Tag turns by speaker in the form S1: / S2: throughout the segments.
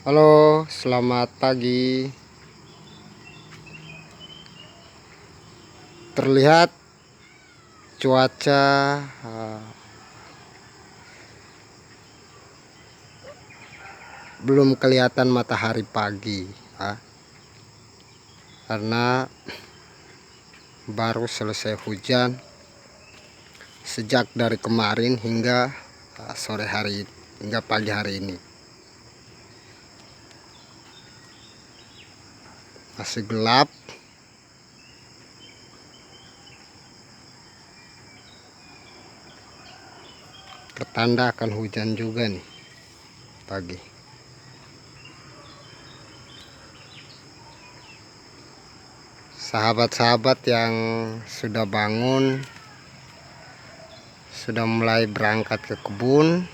S1: Halo, selamat pagi. Terlihat cuaca belum kelihatan matahari pagi, karena baru selesai hujan sejak dari kemarin hingga sore hari hingga pagi hari ini. Masih gelap. Pertanda akan hujan juga nih pagi. Sahabat-sahabat yang sudah bangun, sudah mulai berangkat ke kebun.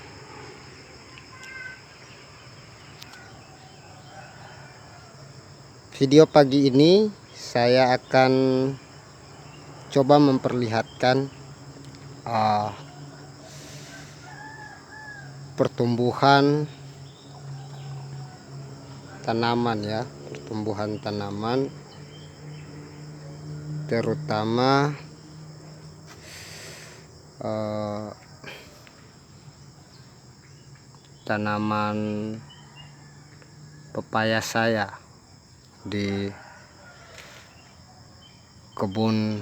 S1: Video pagi ini saya akan coba memperlihatkan pertumbuhan tanaman ya, pertumbuhan tanaman terutama tanaman pepaya saya di kebun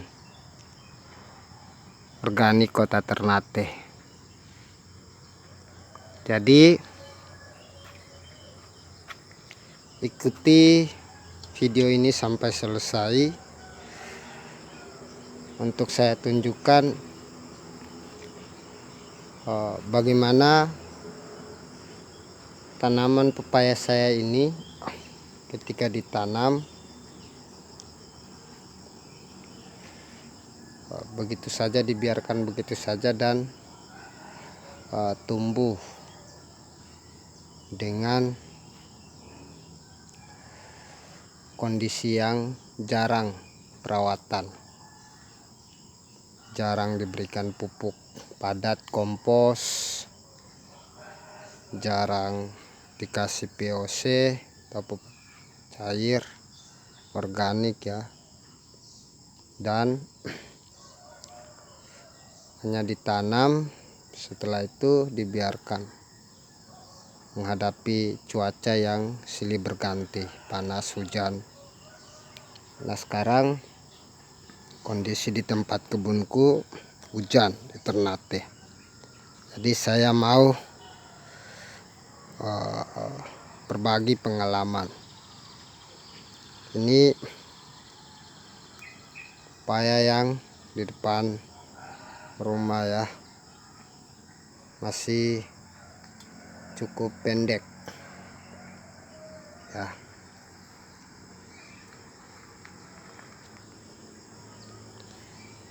S1: organik Kota Ternate. Jadi ikuti video ini sampai selesai untuk saya tunjukkan bagaimana tanaman pepaya saya ini ketika ditanam begitu saja, dibiarkan begitu saja dan tumbuh dengan kondisi yang jarang perawatan, jarang diberikan pupuk padat, kompos, jarang dikasih POC atau pupuk cair organik ya, dan hanya ditanam, setelah itu dibiarkan menghadapi cuaca yang silih berganti, panas, hujan. Nah, sekarang kondisi di tempat kebunku hujan di Ternate. Jadi saya mau berbagi pengalaman. Ini pepaya yang di depan rumah ya, masih cukup pendek ya.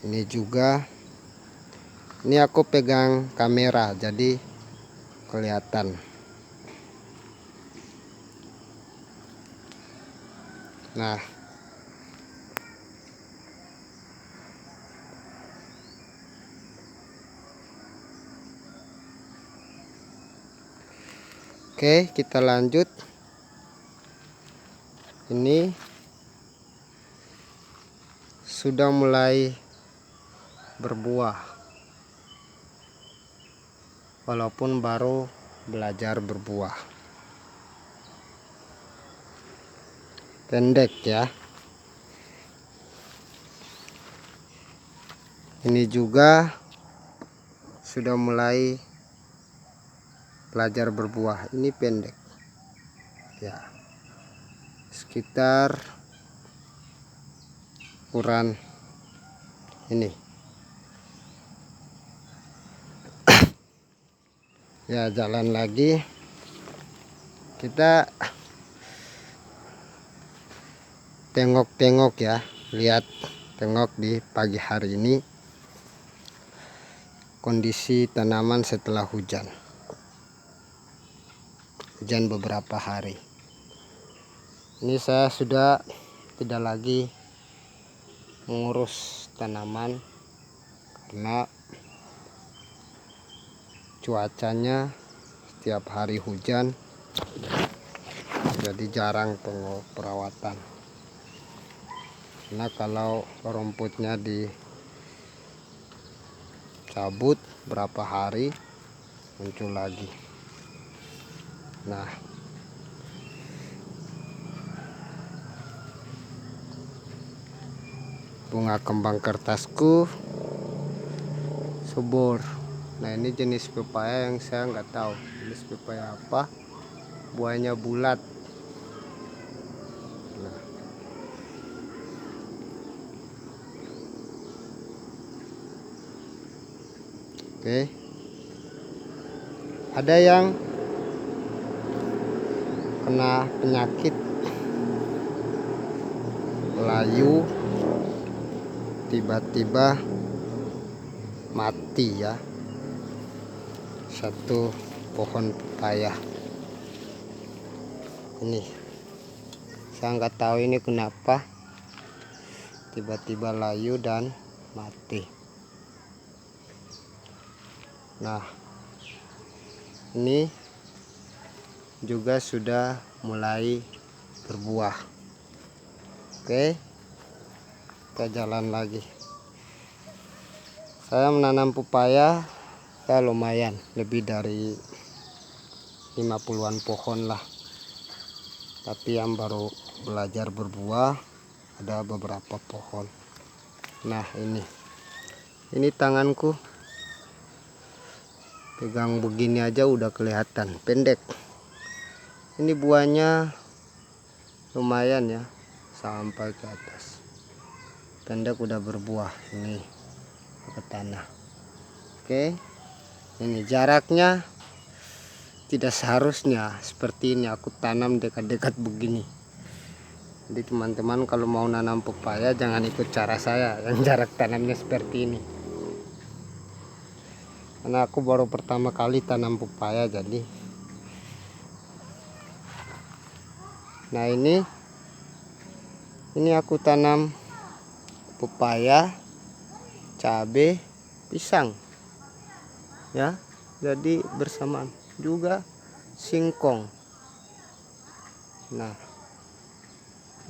S1: Ini juga, ini aku pegang kamera jadi kelihatan. Nah, oke, kita lanjut. Ini sudah mulai berbuah, walaupun baru belajar berbuah. Pendek ya. Ini juga sudah mulai belajar berbuah. Ini pendek ya, sekitar ukuran ini ya. Jalan lagi, kita tengok-tengok ya, lihat, tengok di pagi hari ini kondisi tanaman setelah hujan beberapa hari. Ini saya sudah tidak lagi mengurus tanaman karena cuacanya setiap hari hujan. jadi jarang perawatan. Nah, kalau rumputnya dicabut berapa hari muncul lagi. Nah, bunga kembang kertasku subur. Nah, ini jenis pepaya yang saya nggak tahu jenis pepaya apa, buahnya bulat. Nah, oke, ada yang kena penyakit layu, tiba-tiba mati ya, satu pohon pepaya ini. Saya nggak tahu ini kenapa tiba-tiba layu dan mati. Nah, ini juga sudah mulai berbuah. Oke, kita jalan lagi. Saya menanam pepaya ya lumayan, lebih dari 50-an pohon lah. Tapi yang baru belajar berbuah ada beberapa pohon. Nah, ini tanganku pegang begini aja udah kelihatan pendek. Ini buahnya lumayan ya, sampai ke atas. Pendek udah berbuah ini ke tanah. Oke, ini jaraknya tidak seharusnya seperti ini aku tanam dekat-dekat begini. Jadi teman-teman kalau mau nanam pepaya jangan ikut cara saya yang jarak tanamnya seperti ini. Karena aku baru pertama kali tanam pepaya jadi. Nah, ini aku tanam pepaya, cabai, pisang ya, jadi bersamaan juga singkong. Nah,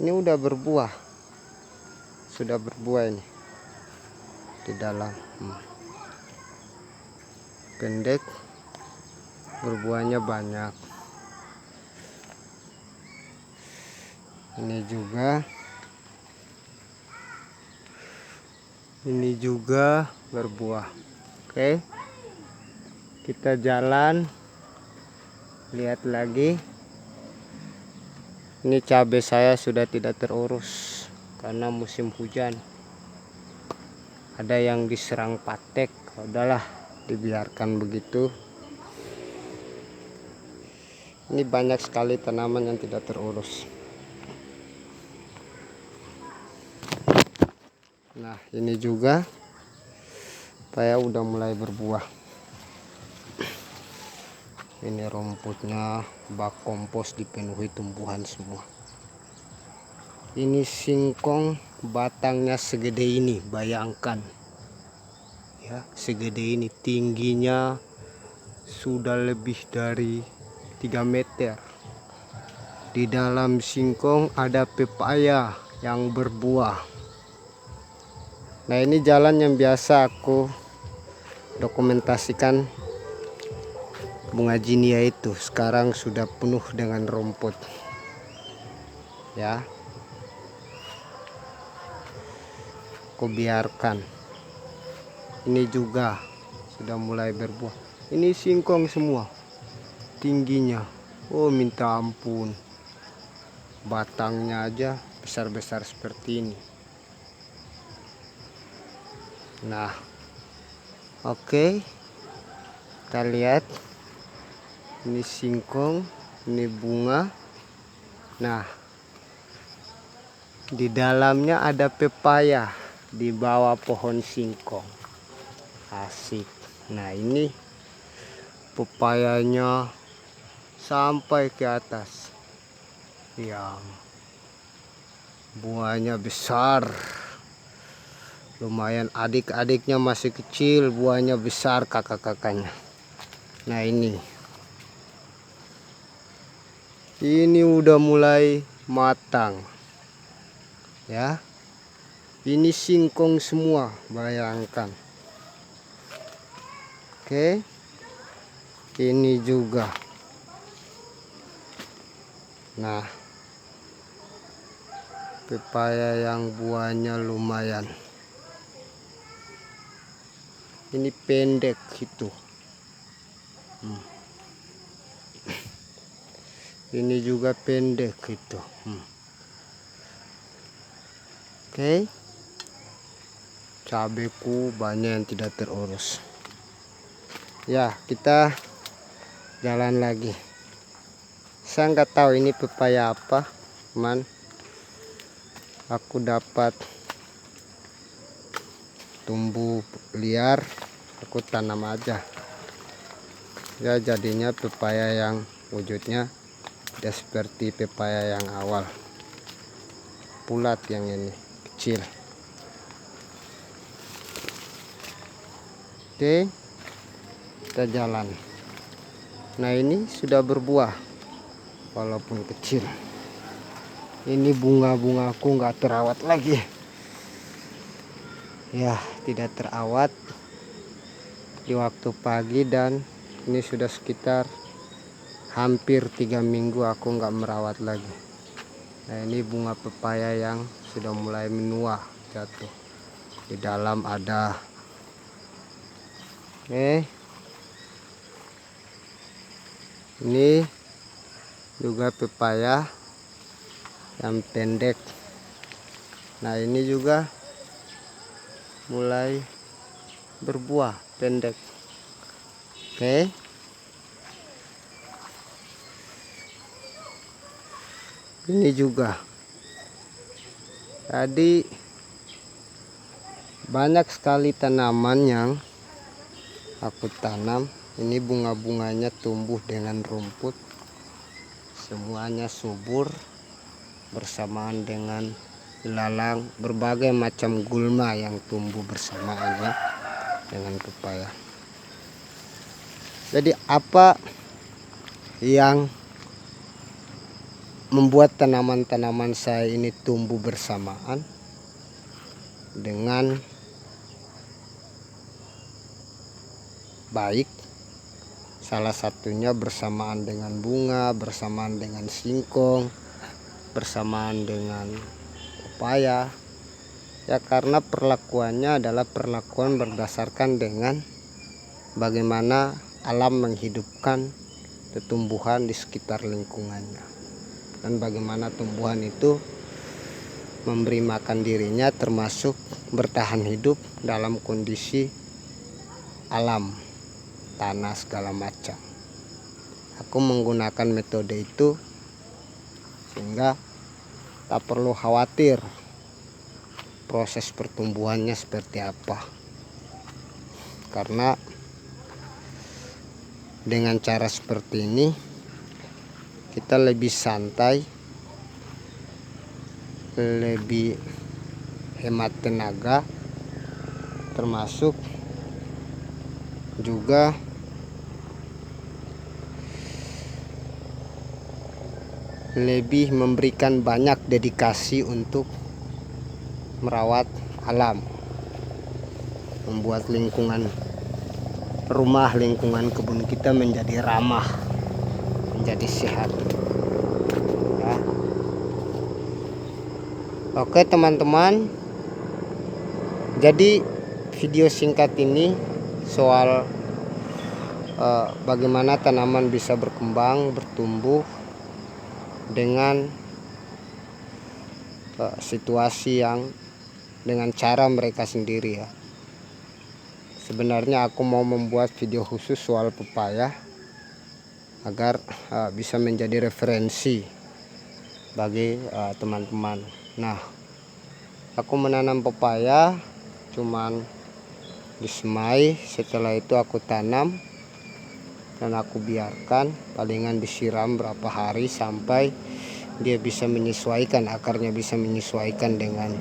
S1: ini udah berbuah, sudah berbuah ini di dalam. Pendek, berbuahnya banyak. Ini juga berbuah. Oke, kita jalan lihat lagi. Ini cabai saya sudah tidak terurus karena musim hujan. Ada yang diserang patek, udahlah dibiarkan begitu. Ini banyak sekali tanaman yang tidak terurus. Nah, ini juga pepaya udah mulai berbuah. Ini rumputnya bak kompos dipenuhi tumbuhan semua. Ini singkong batangnya segede ini, bayangkan ya, segede ini, tingginya sudah lebih dari 3 meter. Di dalam singkong ada pepaya yang berbuah. Nah, ini jalan yang biasa aku dokumentasikan bunga jinia itu. Sekarang sudah penuh dengan rumput ya, aku biarkan. Ini juga sudah mulai berbuah. Ini singkong semua tingginya, oh minta ampun, batangnya aja besar-besar seperti ini. Nah, oke, kita lihat ini singkong, ini bunga. Nah, di dalamnya ada pepaya di bawah pohon singkong. Asik. Nah, ini pepayanya sampai ke atas. Yang buahnya besar. Lumayan, adik-adiknya masih kecil, buahnya besar kakak-kakaknya. Nah, ini Ini udah mulai matang ya. Ini singkong semua, bayangkan. Oke, ini juga. Nah, pepaya yang buahnya lumayan. Ini pendek itu. Ini juga pendek itu. Oke, cabeku banyak yang tidak terurus. Ya, kita jalan lagi. Saya nggak tahu ini pepaya apa, teman. Aku dapat tumbuh liar, aku tanam aja. Ya, jadinya pepaya yang wujudnya tidak seperti pepaya yang awal. Bulat yang ini, kecil. Oke, kita jalan. Nah, ini sudah berbuah walaupun kecil. Ini bunga-bungaku nggak terawat lagi. Ya, tidak terawat di waktu pagi, dan ini sudah sekitar hampir 3 minggu aku nggak merawat lagi. Nah, ini bunga pepaya yang sudah mulai menua jatuh. Di dalam ada. Ini juga pepaya yang pendek. Nah, ini juga mulai berbuah pendek. Oke, ini juga. Jadi banyak sekali tanaman yang aku tanam. Ini bunga-bunganya tumbuh dengan rumput, semuanya subur bersamaan dengan ilalang, berbagai macam gulma yang tumbuh bersamaannya dengan pepaya. Jadi apa yang membuat tanaman-tanaman saya ini tumbuh bersamaan dengan baik? Salah satunya bersamaan dengan bunga, bersamaan dengan singkong, bersamaan dengan pepaya. Ya, karena perlakuannya adalah perlakuan berdasarkan dengan bagaimana alam menghidupkan tumbuhan di sekitar lingkungannya, dan bagaimana tumbuhan itu memberi makan dirinya, termasuk bertahan hidup dalam kondisi alam, tanah segala macam. Aku menggunakan metode itu sehingga tak perlu khawatir proses pertumbuhannya seperti apa, karena dengan cara seperti ini kita lebih santai, lebih hemat tenaga, termasuk juga lebih memberikan banyak dedikasi untuk merawat alam, membuat lingkungan rumah, lingkungan kebun kita menjadi ramah, menjadi sehat ya. Oke teman-teman, jadi video singkat ini soal bagaimana tanaman bisa berkembang, bertumbuh dengan situasi yang dengan cara mereka sendiri ya. Sebenarnya aku mau membuat video khusus soal pepaya agar bisa menjadi referensi bagi teman-teman. Nah, aku menanam pepaya cuman disemai, setelah itu aku tanam dan aku biarkan palingan disiram berapa hari sampai dia bisa menyesuaikan, akarnya bisa menyesuaikan dengan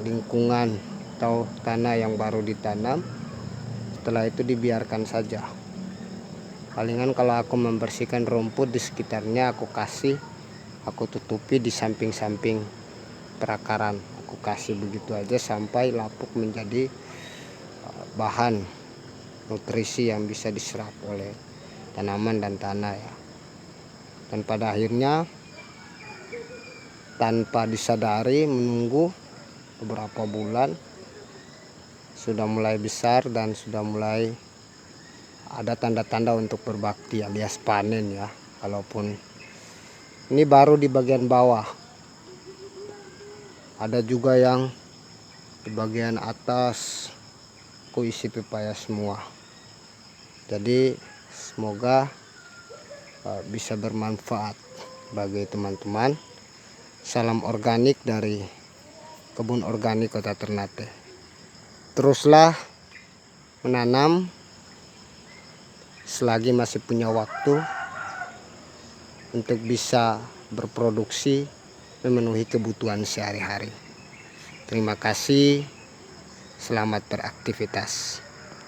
S1: lingkungan atau tanah yang baru ditanam. Setelah itu dibiarkan saja. Palingan kalau aku membersihkan rumput di sekitarnya, aku tutupi di samping-samping perakaran. Aku kasih begitu aja sampai lapuk menjadi bahan nutrisi yang bisa diserap oleh tanaman dan tanah ya. Dan pada akhirnya tanpa disadari, menunggu beberapa bulan sudah mulai besar dan sudah mulai ada tanda-tanda untuk berbakti alias panen ya. Walaupun ini baru di bagian bawah, ada juga yang di bagian atas aku isi pepaya semua. Jadi semoga bisa bermanfaat bagi teman-teman. Salam organik dari Kebun Organik Kota Ternate. Teruslah menanam selagi masih punya waktu untuk bisa berproduksi memenuhi kebutuhan sehari-hari. Terima kasih, selamat beraktivitas.